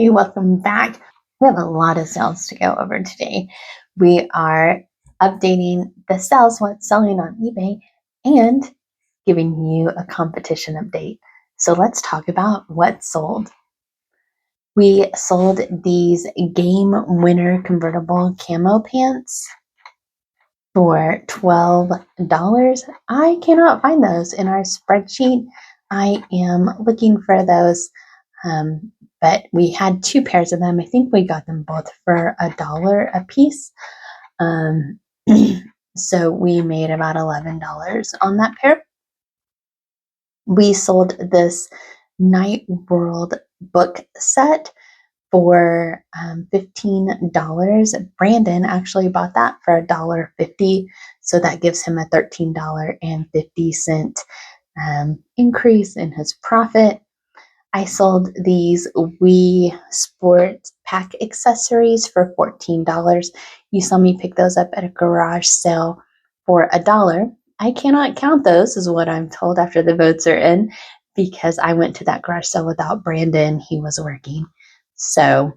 Hey, welcome back. We have a lot of sales to go over today. We are updating the sales, what's selling on eBay, and giving you a competition update. So let's talk about what sold. We sold these Game Winner convertible camo pants for $12. I cannot find those in our spreadsheet. I am looking for those. But we had two pairs of them. I think we got them both for $1 a piece. So we made about $11 on that pair. We sold this Night World book set for $15. Brandon actually bought that for $1.50. So that gives him a $13.50 increase in his profit. I sold these Wii Sports Pack accessories for $14. You saw me pick those up at a garage sale for $1. I cannot count those, is what I'm told after the votes are in, because I went to that garage sale without Brandon. He was working. So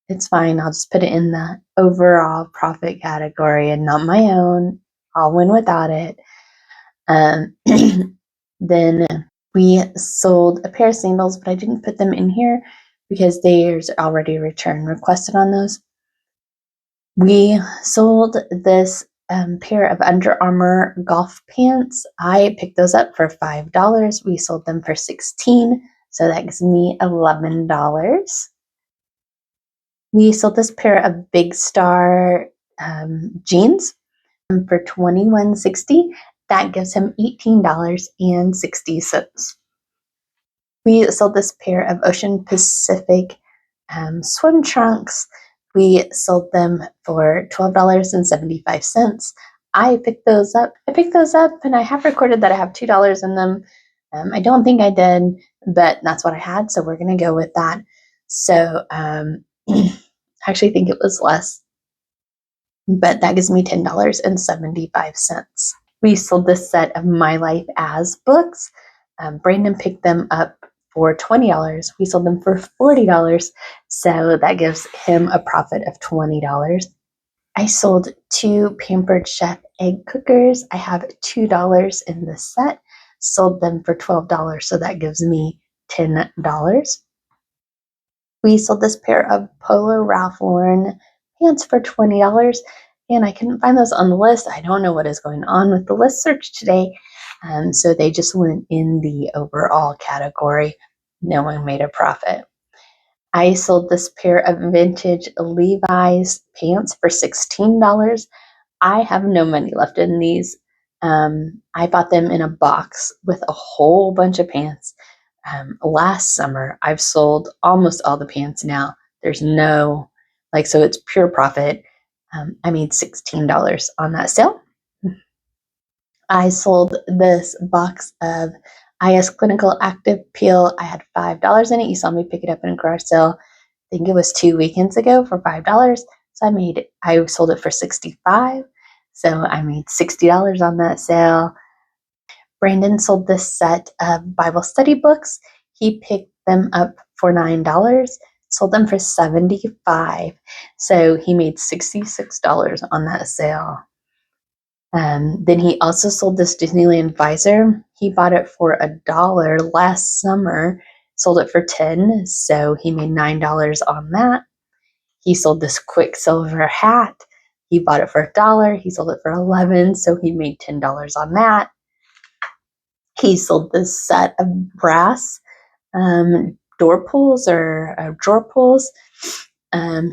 it's fine. I'll just put it in the overall profit category and not my own. I'll win without it. Then we sold a pair of sandals, but I didn't put them in here because there's already a return requested on those. We sold this pair of Under Armour golf pants. I picked those up for $5. We sold them for $16, so that gives me $11. We sold this pair of Big Star jeans for $21.60. That gives him $18.60. We sold this pair of Ocean Pacific swim trunks. We sold them for $12.75. I picked those up. And I have recorded that I have $2 in them. I don't think I did, but that's what I had, so we're going to go with that. So I actually think it was less, but that gives me $10.75. We sold this set of My Life As books. Brandon picked them up for $20. We sold them for $40, so that gives him a profit of $20. I sold two Pampered Chef egg cookers. I have $2 in the set. Sold them for $12, so that gives me $10. We sold this pair of Polo Ralph Lauren pants for $20, and I couldn't find those on the list. I don't know what is going on with the list search today. So they just went in the overall category. No one made a profit. I sold this pair of vintage Levi's pants for $16. I have no money left in these. I bought them in a box with a whole bunch of pants. Last summer, I've sold almost all the pants now. There's no, so it's pure profit. I made $16 on that sale. I sold this box of IS Clinical Active Peel. I had $5 in it. You saw me pick it up in a garage sale. I think it was 2 weekends ago for $5. So I sold it for $65. So I made $60 on that sale. Brandon sold this set of Bible study books. He picked them up for $9, sold them for $75. So he made $66 on that sale. Then he also sold this Disneyland visor. He bought it for $1 last summer, sold it for $10, so he made $9 on that. He sold this Quicksilver hat. He bought it for $1. He sold it for $11, so he made $10 on that. He sold this set of brass door pulls or drawer pulls.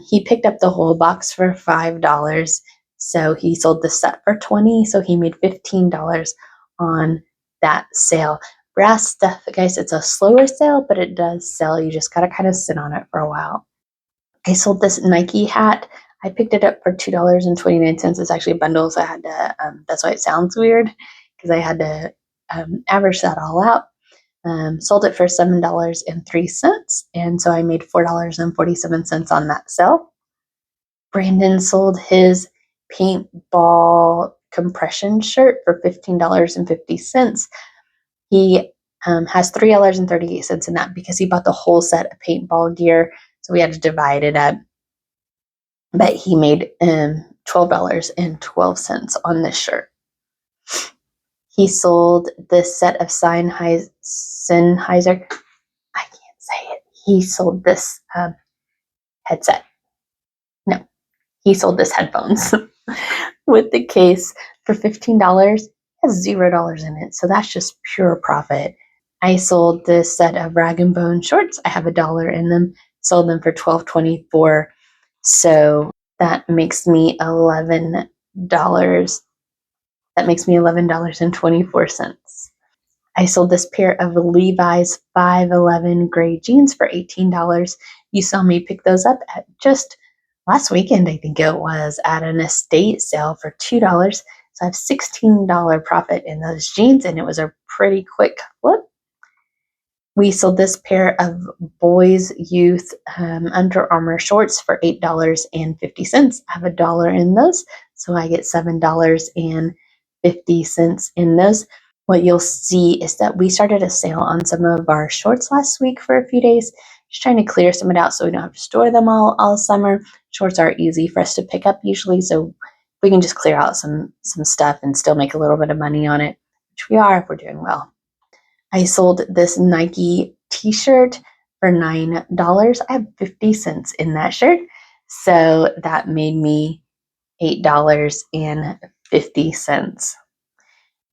He picked up the whole box for $5. So he sold the set for $20, so he made $15 on that sale. Brass stuff, guys, it's a slower sale, but it does sell. You just got to kind of sit on it for a while. I sold this Nike hat. I picked it up for $2.29. It's actually a bundle, so I had to, that's why it sounds weird, because I had to average that all out. Sold it for $7.03, and so I made $4.47 on that sale. Brandon sold his paintball compression shirt for $15.50. He has $3.38 in that because he bought the whole set of paintball gear. so we had to divide it up. But he made $12.12 on this shirt. He sold this set of Sennheiser. I can't say it. He sold this headset. No, he sold this headphones with the case for $15. It has $0 in it, so that's just pure profit. I sold this set of rag and bone shorts. I have $1 in them. Sold them for $12.24. So that makes me $11. That makes me $11.24. I sold this pair of Levi's 511 gray jeans for $18. You saw me pick those up at just last weekend, I think it was, at an estate sale for $2. So I have $16 profit in those jeans, and it was a pretty quick flip. We sold this pair of boys' youth Under Armour shorts for $8.50. I have $1 in those, so I get $7.50 in those. What you'll see is that we started a sale on some of our shorts last week for a few days, just trying to clear some of it out so we don't have to store them all summer. Shorts are easy for us to pick up usually, so we can just clear out some stuff and still make a little bit of money on it, which we are if we're doing well. I sold this Nike t-shirt for $9. I have 50 cents in that shirt, so that made me $8.50.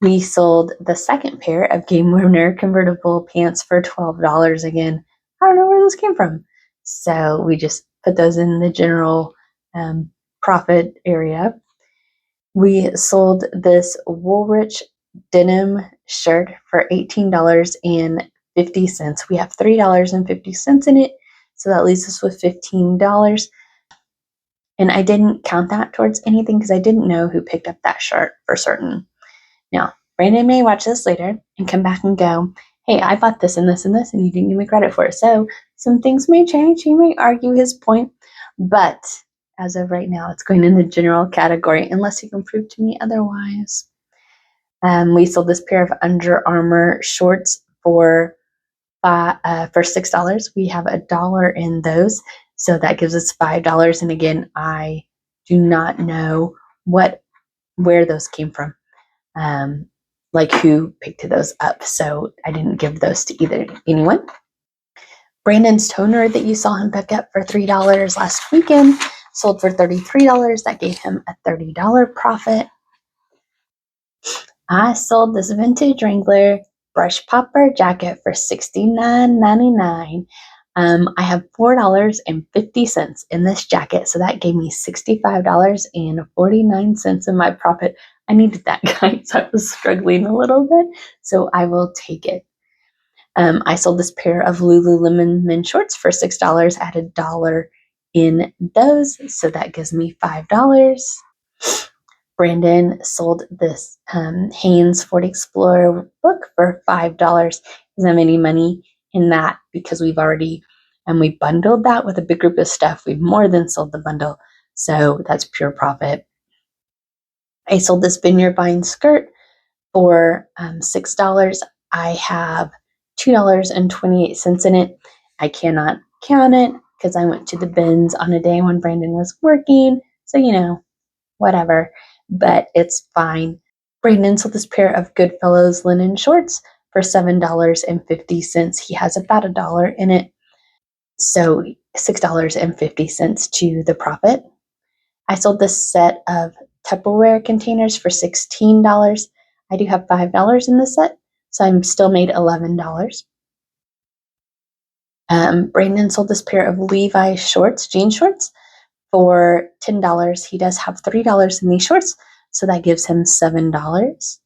We sold the second pair of Game Winner convertible pants for $12 again. I don't know where those came from. So we just put those in the general profit area. We sold this Woolrich denim shirt for $18.50. We have $3.50 in it, so that leaves us with $15. And I didn't count that towards anything because I didn't know who picked up that shirt for certain. Now, Brandon may watch this later and come back and go, hey, I bought this and this and this, and you didn't give me credit for it. So some things may change. He may argue his point, but as of right now, it's going in the general category unless he can prove to me otherwise. We sold this pair of Under Armour shorts for $6. We have $1 in those, so that gives us $5. And again, I do not know where those came from, like who picked those up. So I didn't give those to anyone. Brandon's toner that you saw him pick up for $3 last weekend sold for $33. That gave him a $30 profit. I sold this vintage Wrangler brush popper jacket for $69.99. I have $4.50 in this jacket, so that gave me $65.49 in my profit. I needed that, guys. I was struggling a little bit, so I will take it. I sold this pair of Lululemon men's shorts for $6. I had $1 in those, so that gives me $5. Brandon sold this Hanes Ford Explorer book for $5. Doesn't have any money in that because we bundled that with a big group of stuff. We've more than sold the bundle, so that's pure profit. I sold this Vineyard Vine skirt for $6. I have $2.28 in it. I cannot count it because I went to the bins on a day when Brandon was working, so whatever, but it's fine. Brandon sold this pair of Goodfellows linen shorts for $7.50. He has about $1 in it, so $6.50 to the profit. I sold this set of Tupperware containers for $16. I do have $5 in the set, so I'm still made $11. Brandon sold this pair of Levi shorts, jean shorts, for $10. He does have $3 in these shorts, so that gives him $7.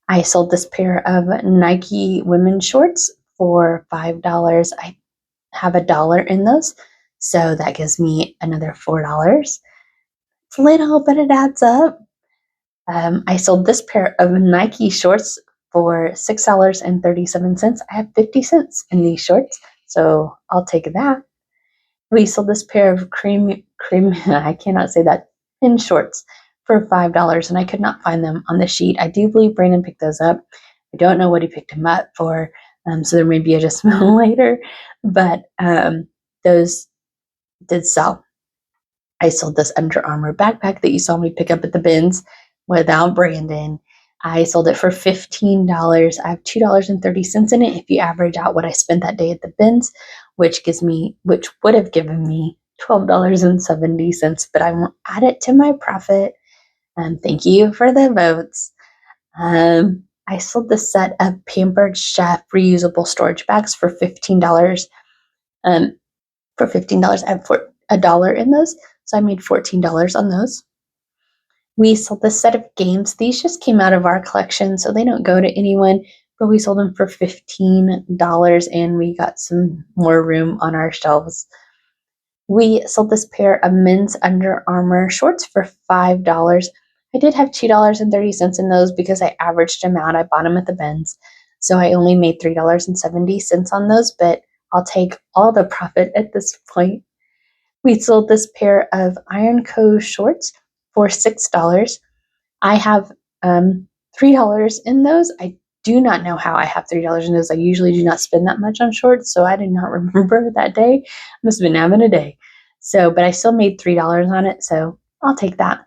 I sold this pair of Nike women's shorts for $5. I have $1 in those, so that gives me another $4. It's little, but it adds up. I sold this pair of Nike shorts for $6.37. I have 50 cents in these shorts, so I'll take that. We sold this pair of cream, I cannot say that, thin shorts for $5, and I could not find them on the sheet. I do believe Brandon picked those up. I don't know what he picked them up for, so there may be adjustment later, but those did sell. I sold this Under Armour backpack that you saw me pick up at the bins without Brandon. I sold it for $15. I have $2.30 in it if you average out what I spent that day at the bins, which would have given me $12.70, but I won't add it to my profit. Thank you for the votes. I sold the set of Pampered Chef reusable storage bags for $15. I have $1 in those, so I made $14 on those. We sold this set of games. These just came out of our collection, so they don't go to anyone, but we sold them for $15 and we got some more room on our shelves. We sold this pair of men's Under Armour shorts for $5. I did have $2.30 in those because I averaged them out. I bought them at the bins, so I only made $3.70 on those, but I'll take all the profit at this point. We sold this pair of Iron Co shorts for $6. I have $3 in those. I do not know how I have $3 in those. I usually do not spend that much on shorts, so I did not remember that day. I must have been having a day. So, but I still made $3 on it, so I'll take that.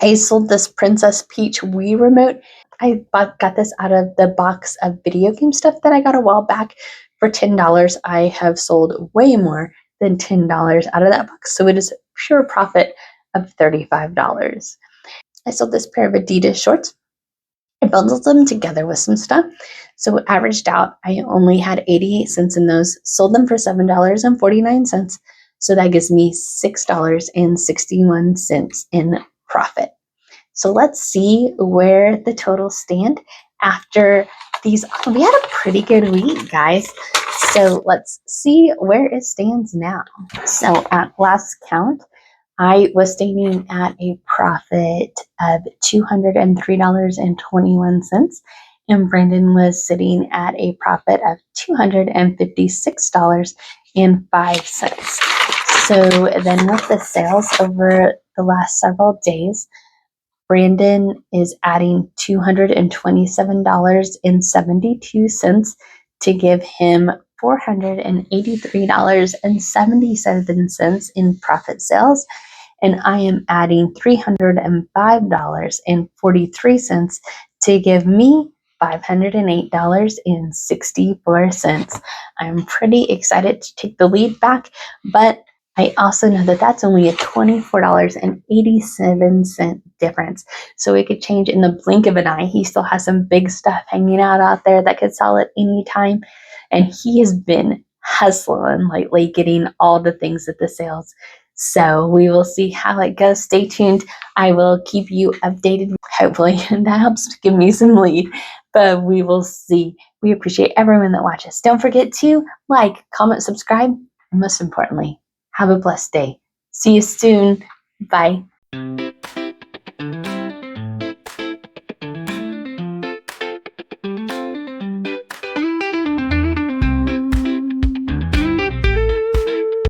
I sold this Princess Peach Wii remote. I got this out of the box of video game stuff that I got a while back for $10. I have sold way more than $10 out of that box, so it is pure profit of $35. I sold this pair of Adidas shorts. I bundled them together with some stuff, so it averaged out. I only had 88 cents in those, sold them for $7.49, so that gives me $6.61 in profit. So let's see where the totals stand after these. We had a pretty good week, guys. So let's see where it stands now. So at last count, I was standing at a profit of $203.21, and Brandon was sitting at a profit of $256.05. So then with the sales over the last several days, Brandon is adding $227.72 to give him $483.77 in profit sales. And I am adding $305.43 to give me $508.64. I'm pretty excited to take the lead back, but I also know that that's only a $24.87 difference. So it could change in the blink of an eye. He still has some big stuff hanging out there that could sell at any time. And he has been hustling lately, getting all the things at the sales. So we will see how it goes. Stay tuned. I will keep you updated. Hopefully that helps give me some lead, but we will see. We appreciate everyone that watches. Don't forget to like, comment, subscribe, and most importantly, have a blessed day. See you soon. Bye.